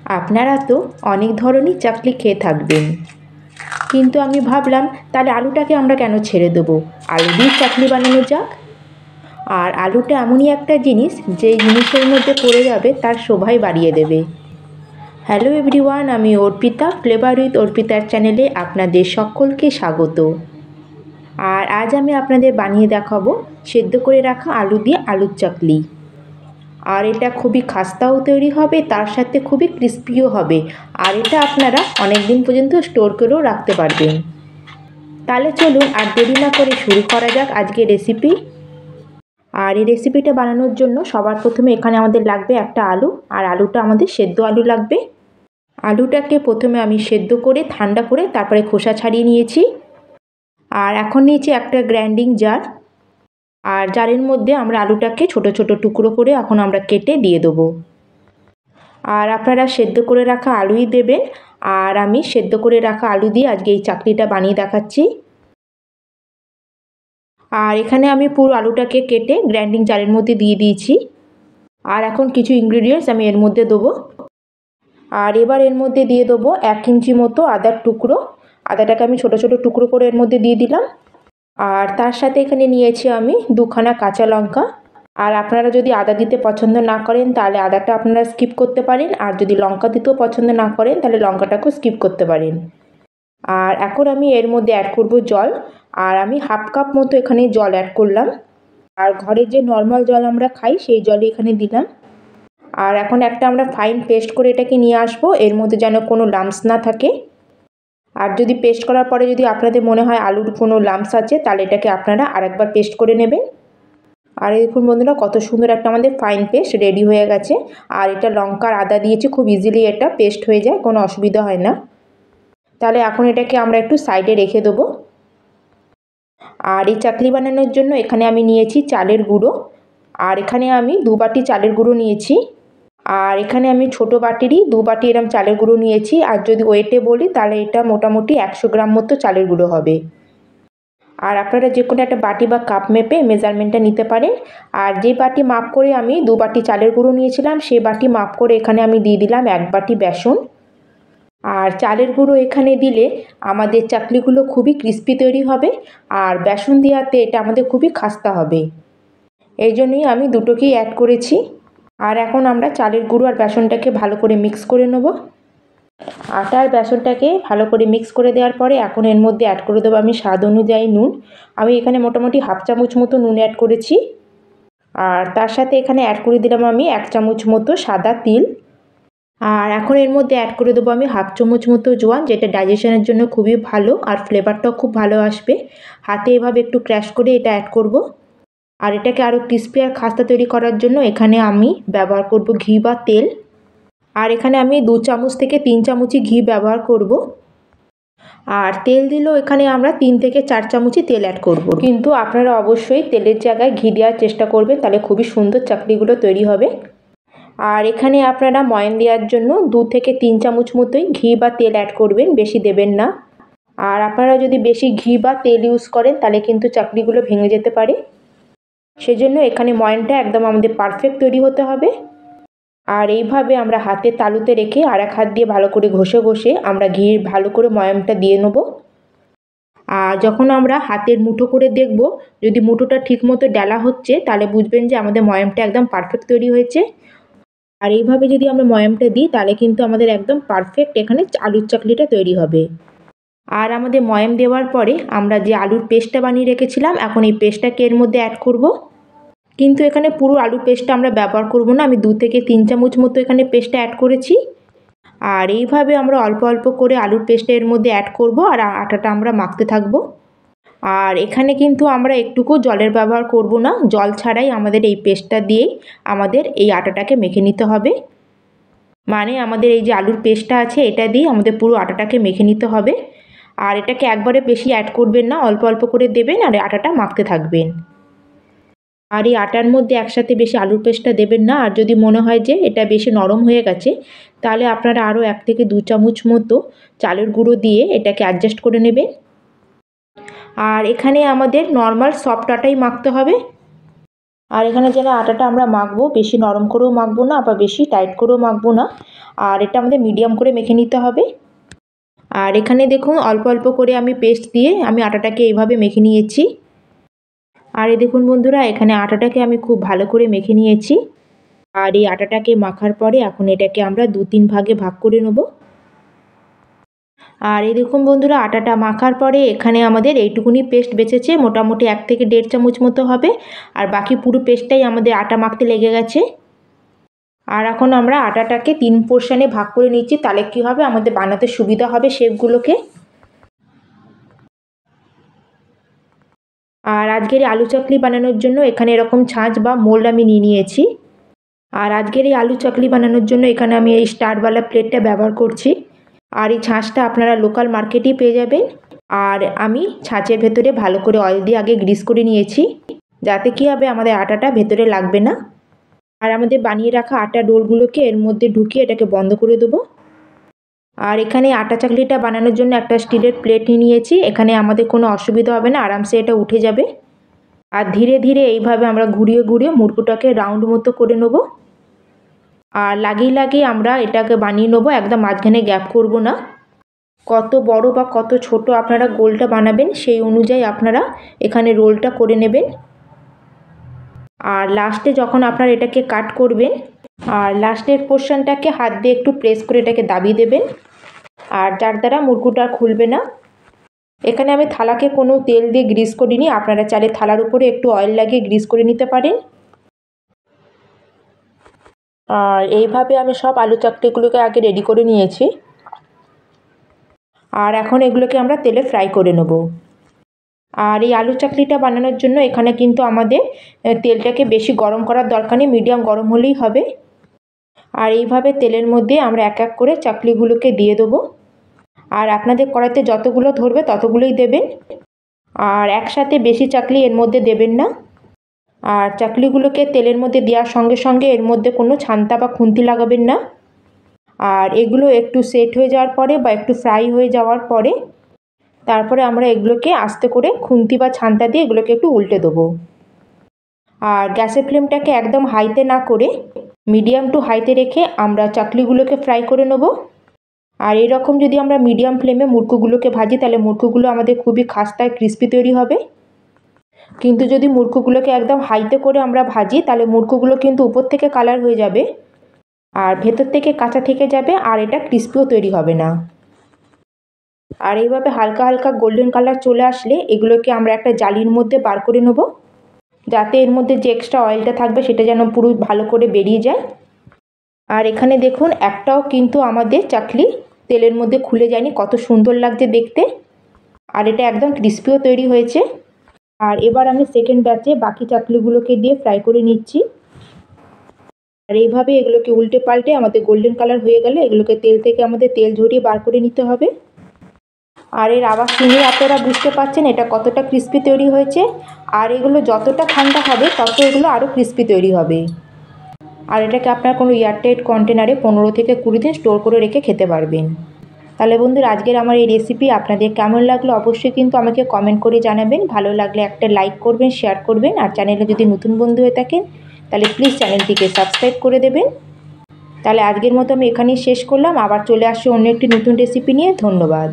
আপনারা তো অনেক ধরনের চাকলি খেয়ে থাকবেন, কিন্তু আমি ভাবলাম তাহলে আলুটাকে আমরা কেন ছেড়ে দেবো, আলু দিয়ে চাকলি বানানো যাক। আর আলুটা এমনই একটা জিনিস যে জিনিসের মধ্যে পড়ে যাবে তার শোভাই বাড়িয়ে দেবে। হ্যালো এভরিওয়ান, আমি অর্পিতা, ফ্লেভার উইথ অর্পিতার চ্যানেলে আপনাদের সকলকে স্বাগত। আর আজ আমি আপনাদের বানিয়ে দেখাবো সেদ্ধ করে রাখা আলু দিয়ে আলুর চাকলি। আর এটা খুবই খাস্তাও তৈরি হবে, তার সাথে খুবই ক্রিস্পিও হবে। আর এটা আপনারা অনেক দিন পর্যন্ত স্টোর করেও রাখতে পারবেন। তাহলে চলুন আর দেরি না করে শুরু করা যাক আজকের রেসিপি। আর এই রেসিপিটা বানানোর জন্য সবার প্রথমে এখানে আমাদের লাগবে একটা আলু, আর আলুটা আমাদের সেদ্ধ আলু লাগবে। আলুটাকে প্রথমে আমি সেদ্ধ করে ঠান্ডা করে তারপরে খোসা ছাড়িয়ে নিয়েছি। আর এখন নিয়েছি একটা গ্রাইন্ডিং জার, আর জারের মধ্যে আমরা আলুটাকে ছোট ছোট টুকরো করে এখন আমরা কেটে দিয়ে দেবো। আর আপনারা সেদ্ধ করে রাখা আলুই দেবেন। আর আমি সেদ্ধ করে রাখা আলু দিয়ে আজকে এই চাকলিটা বানিয়ে দেখাচ্ছি। আর এখানে আমি পুরো আলুটাকে কেটে গ্রাইন্ডিং জারের মধ্যে দিয়ে দিয়েছি। আর এখন কিছু ইনগ্রিডিয়েন্টস আমি এর মধ্যে দেবো। আর এবার এর মধ্যে দিয়ে দেবো 1 ইঞ্চি মতো আদার টুকরো। আদাটাকে আমি ছোট ছোট টুকরো করে এর মধ্যে দিয়ে দিলাম। আর তার সাথে এখানে নিয়েছি আমি 2খানা কাঁচা লঙ্কা। আর আপনারা যদি আদা দিতে পছন্দ না করেন তাহলে আদাটা আপনারা স্কিপ করতে পারেন, আর যদি লঙ্কা দিতেও পছন্দ না করেন তাহলে লঙ্কাটাকেও স্কিপ করতে পারেন। আর এখন আমি এর মধ্যে অ্যাড করব জল। আর আমি 1/2 কাপ মতো এখানে জল অ্যাড করলাম। আর ঘরে যে নর্মাল জল আমরা খাই সেই জলই এখানে দিলাম। আর এখন একটা আমরা ফাইন পেস্ট করে এটাকে নিয়ে আসবো, এর মধ্যে যেন কোনো লাম্পস না থাকে। আর যদি পেস্ট করার পরে যদি আপনাদের মনে হয় আলুর কোনো লাম্পস আছে তাহলে এটাকে আপনারা আরেকবার পেস্ট করে নেবেন। আর দেখুন বন্ধুরা, কত সুন্দর একটা আমাদের ফাইন পেস্ট রেডি হয়ে গেছে। আর এটা লঙ্কার আদা দিয়েছি, খুব ইজিলি এটা পেস্ট হয়ে যায়, কোনো অসুবিধা হয় না। তাহলে এখন এটাকে আমরা একটু সাইডে রেখে দেবো। আর এই চাকলি বানানোর জন্য এখানে আমি নিয়েছি চালের গুঁড়ো। আর এখানে আমি 2 বাটি চালের গুঁড়ো নিয়েছি। আর এখানে আমি ছোটো বাটিরই 2 বাটি এরম চালের গুঁড়ো নিয়েছি। আর যদি ওয়েটে বলি তাহলে এটা মোটামুটি 100 গ্রাম মতো চালের গুঁড়ো হবে। আর আপনারা যে কোনো একটা বাটি বা কাপ মেপে মেজারমেন্টটা নিতে পারেন। আর যে বাটি মাপ করে আমি 2 বাটি চালের গুঁড়ো নিয়েছিলাম সেই বাটি মাপ করে এখানে আমি দিয়ে দিলাম 1 বাটি বেসন। আর চালের গুঁড়ো এখানে দিলে আমাদের চাকলিগুলো খুবই ক্রিস্পি তৈরি হবে, আর বেসন দেওয়াতে এটা আমাদের খুবই খাস্তা হবে। এই জন্যই আমি দুটোকেই অ্যাড করেছি। আর এখন আমরা চালের গুঁড়ো আর বেসনটাকে ভালো করে মিক্স করে নেব। আটা আর বেসনটাকে ভালো করে মিক্স করে দেওয়ার পরে এখন এর মধ্যে অ্যাড করে দেবো আমি স্বাদ অনুযায়ী নুন। আমি এখানে মোটামুটি 1/2 চামচ মতো নুন অ্যাড করেছি। আর তার সাথে এখানে অ্যাড করে দিলাম আমি 1 চামচ মতো সাদা তিল। আর এখন এর মধ্যে অ্যাড করে দেবো আমি 1/2 চামচ মতো জোয়ান, যেটা ডাইজেশনের জন্য খুবই ভালো আর ফ্লেভারটাও খুব ভালো আসবে। হাতে এভাবে একটু ক্র্যাশ করে এটা অ্যাড করব। আর এটাকে আরও ক্রিস্পি আর খাস্তা তৈরি করার জন্য এখানে আমি ব্যবহার করব ঘি বা তেল। আর এখানে আমি 2 চামচ থেকে 3 চামচই ঘি ব্যবহার করব। আর তেল দিলেও এখানে আমরা 3 থেকে 4 চামচই তেল অ্যাড করব। কিন্তু আপনারা অবশ্যই তেলের জায়গায় ঘি দেওয়ার চেষ্টা করবেন, তাহলে খুবই সুন্দর চাকলিগুলো তৈরি হবে। আর এখানে আপনারা ময়ান দেওয়ার জন্য 2 থেকে 3 চামচ মতোই ঘি বা তেল অ্যাড করবেন, বেশি দেবেন না। আর আপনারা যদি বেশি ঘি বা তেল ইউজ করেন তাহলে কিন্তু চাকলিগুলো ভেঙে যেতে পারে। সেজন্য এখানে ময়ানটা একদম আমাদের পারফেক্ট তৈরি হতে হবে। আর এইভাবে আমরা হাতে তালুতে রেখে আর এক হাত দিয়ে ভালো করে ঘষে ঘষে আমরা ঘির ভালো করে ময়ামটা দিয়ে নেব। আর যখন আমরা হাতের মুঠো করে দেখব যদি মুঠোটা ঠিকমতো ডালা হচ্ছে তাহলে বুঝবেন যে আমাদের ময়ামটা একদম পারফেক্ট তৈরি হয়েছে। আর এইভাবে যদি আমরা ময়ামটা দিই তাহলে কিন্তু আমাদের একদম পারফেক্ট এখানে আলুর চাকলিটা তৈরি হবে। আর আমাদের ময়াম দেওয়ার পরে আমরা যে আলুর পেস্টটা বানিয়ে রেখেছিলাম এখন এই পেস্টটাকে এর মধ্যে অ্যাড করব। কিন্তু এখানে পুরো আলুর পেস্টটা আমরা ব্যবহার করব না, আমি 2 থেকে 3 চামচ মতো এখানে পেস্টটা অ্যাড করেছি। আর এইভাবে আমরা অল্প অল্প করে আলুর পেস্টটা এর মধ্যে অ্যাড করব আর আটাটা আমরা মাখতে থাকবো। আর এখানে কিন্তু আমরা একটুকু জলের ব্যবহার করব না, জল ছাড়াই আমাদের এই পেস্টটা দিয়ে আমাদের এই আটাটাকে মেখে নিতে হবে। মানে আমাদের এই যে আলুর পেস্টটা আছে এটা দিয়ে আমাদের পুরো আটাটাকে মেখে নিতে হবে। আর এটাকে একবারে বেশি অ্যাড করবেন না, অল্প অল্প করে দেবেন আর আটাটা মাখতে থাকবেন। আর এই আটার মধ্যে একসাথে বেশি আলুর পেস্টটা দেবেন না। আর যদি মনে হয় যে এটা বেশি নরম হয়ে গেছে তাহলে আপনারা আরও 1 থেকে 2 চামচ মতো চালের গুঁড়ো দিয়ে এটাকে অ্যাডজাস্ট করে নেবেন। আর এখানে আমাদের নর্মাল সফট আটাই মাখতে হবে। আর এখানে যেন আটাটা আমরা মাখবো, বেশি নরম করেও মাখবো না আবার বেশি টাইট করেও মাখবো না, আর এটা আমাদের মিডিয়াম করে মেখে নিতে হবে। আর এখানে দেখুন অল্প অল্প করে আমি পেস্ট দিয়ে আমি আটাটাকে এইভাবে মেখে নিয়েছি। আর এই দেখুন বন্ধুরা, এখানে আটাটাকে আমি খুব ভালো করে মেখে নিয়েছি। আর এই আটাটাকে মাখার পরে এখন এটাকে আমরা 2-3 ভাগে ভাগ করে নেব। আর এই দেখুন বন্ধুরা, আটাটা মাখার পরে এখানে আমাদের এইটুকুনি পেস্ট বেঁচেছে, মোটামুটি 1 থেকে 1.5 চামচ মতো হবে। আর বাকি পুরো পেস্টটাই আমাদের আটা মাখতে লেগে গেছে। আর এখন আমরা আটাটাকে 3 পোর্শনে ভাগ করে নিচ্ছি, তাহলে কী হবে, আমাদের বানাতে সুবিধা হবে শেপগুলোকে। আর আজকের এই আলু চাকলি বানানোর জন্য এখানে এরকম ছাঁচ বা মোল্ড আমি নিয়ে নিয়েছি। আর আজকের এই আলু চাকলি বানানোর জন্য এখানে আমি এই স্টারওয়ালা প্লেটটা ব্যবহার করছি। আর এই ছাঁচটা আপনারা লোকাল মার্কেটেই পেয়ে যাবেন। আর আমি ছাঁচের ভেতরে ভালো করে অয়েল দিয়ে আগে গ্রিস করে নিয়েছি, যাতে কী হবে, আমাদের আটাটা ভেতরে লাগবে না। আর আমাদের বানিয়ে রাখা আটার রোলগুলোকে এর মধ্যে ঢুকিয়ে এটাকে বন্ধ করে দেবো। আর এখানে আটা চাকলিটা বানানোর জন্য একটা স্টিলের প্লেট নিয়ে নিয়েছি, এখানে আমাদের কোনো অসুবিধা হবে না, আরামসে এটা উঠে যাবে। আর ধীরে ধীরে এইভাবে আমরা ঘুরিয়ে ঘুরিয়ে মুড়কোটাকে রাউন্ড মতো করে নেব। আর লাগিয়ে লাগিয়ে আমরা এটাকে বানিয়ে নেবো, একদম মাঝখানে গ্যাপ করব না। কত বড় বা কত ছোট আপনারা গোলটা বানাবেন সেই অনুযায়ী আপনারা এখানে রোলটা করে নেবেন। আর লাস্টে যখন আপনারা এটাকে কাট করবেন, আর লাস্টের পোর্শনটাকে হাত দিয়ে একটু প্রেস করে এটাকে দাবিয়ে দেবেন, আর যার দ্বারা মুড়কোটা খুলবে না। এখানে আমি থালাকে কোনো তেল দিয়ে গ্রিস করিনি, আপনারা চাইলে থালার উপরে একটু অয়েল লাগিয়ে গ্রিস করে নিতে পারেন। আর এইভাবে আমি সব আলু চাকলিগুলোকে আগে রেডি করে নিয়েছি। আর এখন এগুলোকে আমরা তেলে ফ্রাই করে নেব। আর এই আলু চাকলিটা বানানোর জন্য এখানে কিন্তু আমাদের তেলটাকে বেশি গরম করার দরকার নেই, মিডিয়াম গরম হলেই হবে। আর এইভাবে তেলের মধ্যে আমরা এক এক করে চাকলিগুলোকে দিয়ে দেবো। আর আপনাদের কড়াইতে যতগুলো ধরবে ততগুলোই দেবেন, আর একসাথে বেশি চাকলি এর মধ্যে দেবেন না। আর চাকলিগুলোকে তেলের মধ্যে দেওয়ার সঙ্গে সঙ্গে এর মধ্যে কোনো ছান্তা বা খুন্তি লাগাবেন না। আর এগুলো একটু সেট হয়ে যাওয়ার পরে বা একটু ফ্রাই হয়ে যাওয়ার পরে তারপরে আমরা এগুলোকে আস্তে করে খুন্তি বা ছান্তা দিয়ে এগুলোকে একটু উল্টে দেবো। আর গ্যাসের ফ্লেমটাকে একদম হাইতে না করে মিডিয়াম টু হাইতে রেখে আমরা চাকলিগুলোকে ফ্রাই করে নেব। আর এরকম যদি আমরা মিডিয়াম ফ্লেমে মুড়কোগুলোকে ভাজি তাহলে মুড়কোগুলো আমাদের খুবই খাস্তায় ক্রিস্পি তৈরি হবে। কিন্তু যদি মুড়কোগুলোকে একদম হাইতে করে আমরা ভাজি তাহলে মুড়কোগুলো কিন্তু উপর থেকে কালার হয়ে যাবে আর ভেতর থেকে কাঁচা থেকে যাবে, আর এটা ক্রিস্পিও তৈরি হবে না। আর এইভাবে হালকা হালকা গোল্ডেন কালার চলে আসলে এগুলোকে আমরা একটা জালির মধ্যে বার করে নেব, যাতে এর মধ্যে যে এক্সট্রা অয়েলটা থাকবে সেটা যেন পুরো ভালো করে বেরিয়ে যায়। আর এখানে দেখুন একটাও কিন্তু আমাদের চাকলি তেলের মধ্যে খুলে যায়নি, কত সুন্দর লাগছে দেখতে। আর এটা একদম ক্রিস্পিও তৈরি হয়েছে। আর এবার আমি সেকেন্ড ব্যাচে বাকি চাকলিগুলোকে দিয়ে ফ্রাই করে নিচ্ছি। আর এইভাবে এগুলোকে উল্টে পাল্টে আমাদের গোল্ডেন কালার হয়ে গেলে এগুলোকে তেল থেকে আমাদের তেল ঝরিয়ে বার করে নিতে হবে। আর এর আওয়াজ শুনে আপনারা বুঝতে পারছেন এটা কতটা ক্রিস্পি তৈরি হয়েছে। আর এগুলো যতটা ঠান্ডা হবে তত এগুলো আরও ক্রিস্পি তৈরি হবে। আর এটাকে আপনার কোনো এয়ারটাইট কন্টেনারে 15 থেকে 20 দিন স্টোর করে রেখে খেতে পারবেন। তাহলে বন্ধুরা, আজকের আমার এই রেসিপি আপনাদের কেমন লাগলো অবশ্যই কিন্তু আমাকে কমেন্ট করে জানাবেন। ভালো লাগলে একটা লাইক করবেন, শেয়ার করবেন, আর চ্যানেলে যদি নতুন বন্ধু হয়ে থাকেন তাহলে প্লিজ চ্যানেলটিকে সাবস্ক্রাইব করে দেবেন। তাহলে আজকের মতো আমি এখানেই শেষ করলাম, আবার চলে আসছি অন্য একটি নতুন রেসিপি নিয়ে। ধন্যবাদ।